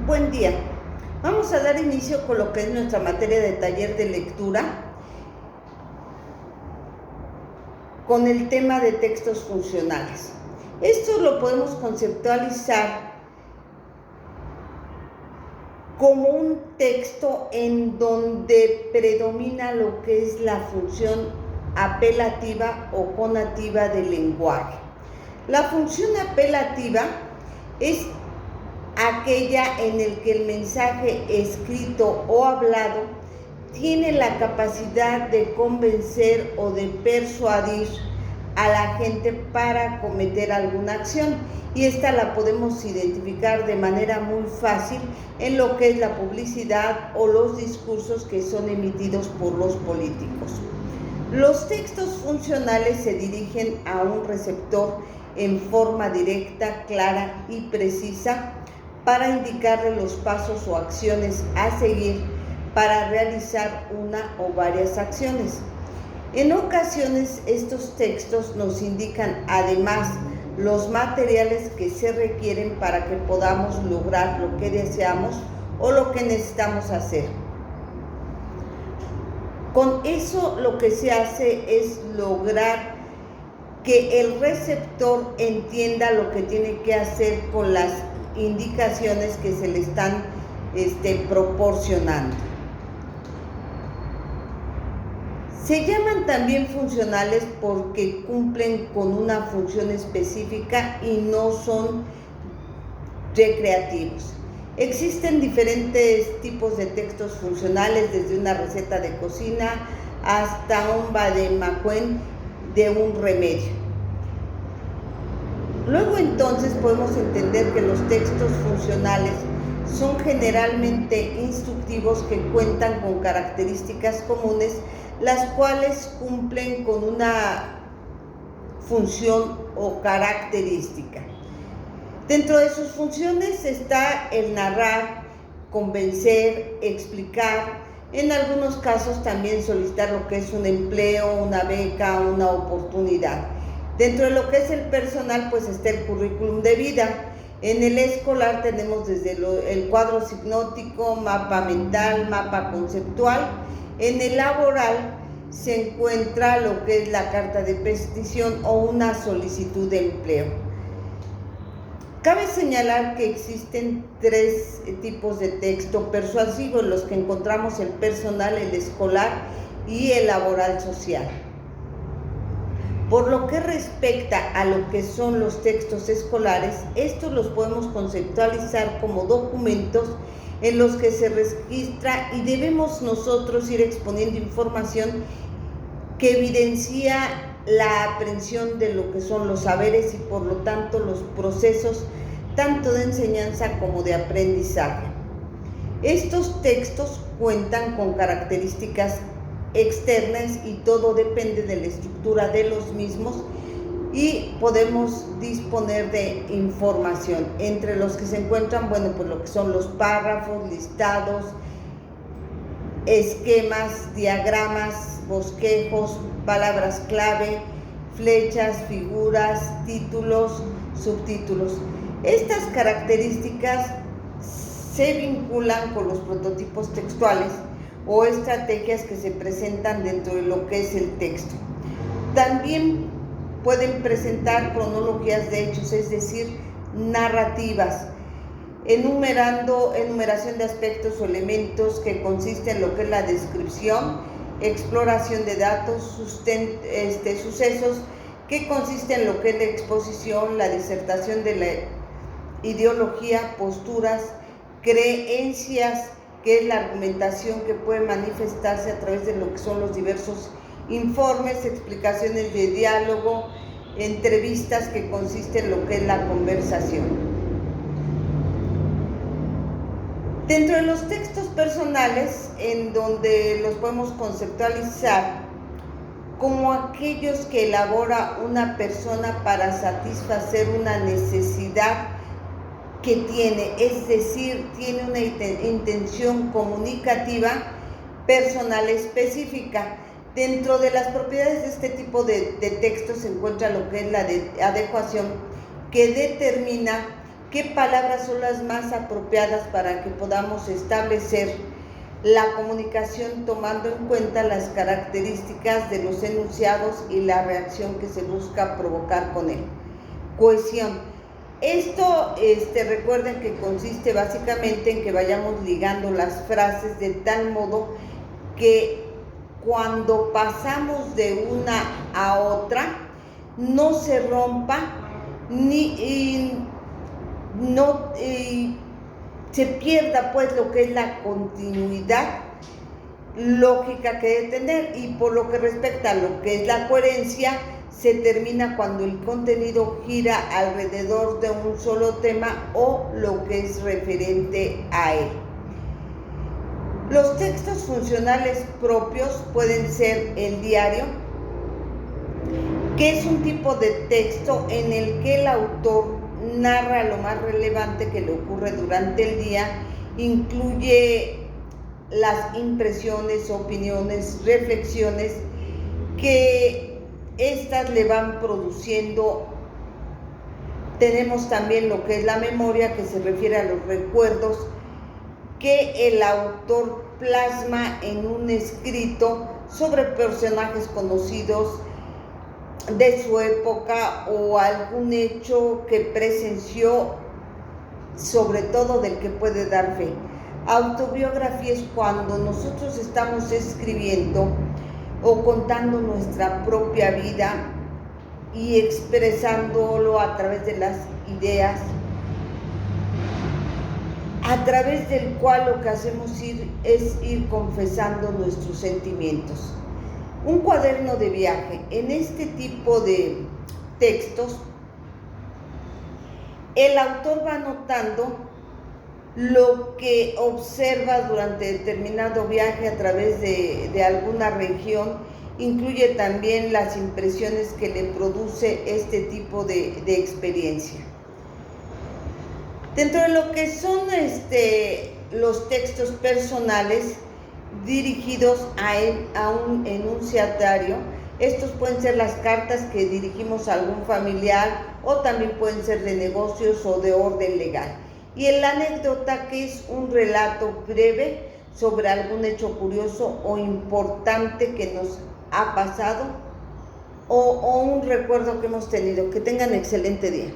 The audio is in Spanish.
Buen día. Vamos a dar inicio con lo que es nuestra materia de taller de lectura con el tema de textos funcionales. Esto lo podemos conceptualizar como un texto en donde predomina lo que es la función apelativa o conativa del lenguaje. La función apelativa es aquella en el que el mensaje escrito o hablado tiene la capacidad de convencer o de persuadir a la gente para cometer alguna acción, y esta la podemos identificar de manera muy fácil en lo que es la publicidad o los discursos que son emitidos por los políticos. Los textos funcionales se dirigen a un receptor en forma directa, clara y precisa para indicarle los pasos o acciones a seguir para realizar una o varias acciones. En ocasiones estos textos nos indican además los materiales que se requieren para que podamos lograr lo que deseamos o lo que necesitamos hacer. Con eso lo que se hace es lograr que el receptor entienda lo que tiene que hacer con las indicaciones que se le están proporcionando. Se llaman también funcionales porque cumplen con una función específica y no son recreativos. Existen diferentes tipos de textos funcionales, desde una receta de cocina hasta un vademecum de un remedio. Luego entonces podemos entender que los textos funcionales son generalmente instructivos que cuentan con características comunes, las cuales cumplen con una función o característica. Dentro de sus funciones está el narrar, convencer, explicar, en algunos casos también solicitar lo que es un empleo, una beca, una oportunidad. Dentro de lo que es el personal, pues está el currículum de vida. En el escolar tenemos desde el cuadro sinóptico, mapa mental, mapa conceptual. En el laboral se encuentra lo que es la carta de petición o una solicitud de empleo. Cabe señalar que existen tres tipos de texto persuasivo, en los que encontramos el personal, el escolar y el laboral social. Por lo que respecta a lo que son los textos escolares, estos los podemos conceptualizar como documentos en los que se registra y debemos nosotros ir exponiendo información que evidencia la aprehensión de lo que son los saberes y por lo tanto los procesos tanto de enseñanza como de aprendizaje. Estos textos cuentan con características externas y todo depende de la estructura de los mismos, y podemos disponer de información entre los que se encuentran, pues lo que son los párrafos, listados, esquemas, diagramas, bosquejos, palabras clave, flechas, figuras, títulos, subtítulos. Estas características se vinculan con los prototipos textuales o estrategias que se presentan dentro de lo que es el texto. También pueden presentar cronologías de hechos, es decir, narrativas, enumeración de aspectos o elementos que consiste en lo que es la descripción, exploración de datos, sucesos, que consiste en lo que es la exposición, la disertación de la ideología, posturas, creencias, que es la argumentación que puede manifestarse a través de lo que son los diversos informes, explicaciones de diálogo, entrevistas, que consiste en lo que es la conversación. Dentro de los textos personales, en donde los podemos conceptualizar como aquellos que elabora una persona para satisfacer una necesidad que tiene, es decir, tiene una intención comunicativa personal específica. Dentro de las propiedades de este tipo de textos se encuentra lo que es la adecuación, que determina qué palabras son las más apropiadas para que podamos establecer la comunicación tomando en cuenta las características de los enunciados y la reacción que se busca provocar con él. Cohesión. Esto recuerden que consiste básicamente en que vayamos ligando las frases de tal modo que cuando pasamos de una a otra no se rompa ni se pierda pues lo que es la continuidad lógica que debe tener. Y por lo que respecta a lo que es la coherencia, se termina cuando el contenido gira alrededor de un solo tema o lo que es referente a él. Los textos funcionales propios pueden ser el diario, que es un tipo de texto en el que el autor narra lo más relevante que le ocurre durante el día, incluye las impresiones, opiniones, reflexiones que estas le van produciendo. Tenemos también lo que es la memoria, que se refiere a los recuerdos que el autor plasma en un escrito sobre personajes conocidos de su época o algún hecho que presenció, sobre todo del que puede dar fe. Autobiografía es cuando nosotros estamos escribiendo o contando nuestra propia vida y expresándolo a través de las ideas, a través del cual lo que hacemos es ir confesando nuestros sentimientos. Un cuaderno de viaje. En este tipo de textos, el autor va anotando lo que observa durante determinado viaje a través de alguna región. Incluye también las impresiones que le produce este tipo de experiencia. Dentro de lo que son los textos personales dirigidos a un enunciatario, estos pueden ser las cartas que dirigimos a algún familiar o también pueden ser de negocios o de orden legal. Y el anécdota, que es un relato breve sobre algún hecho curioso o importante que nos ha pasado o un recuerdo que hemos tenido. Que tengan excelente día.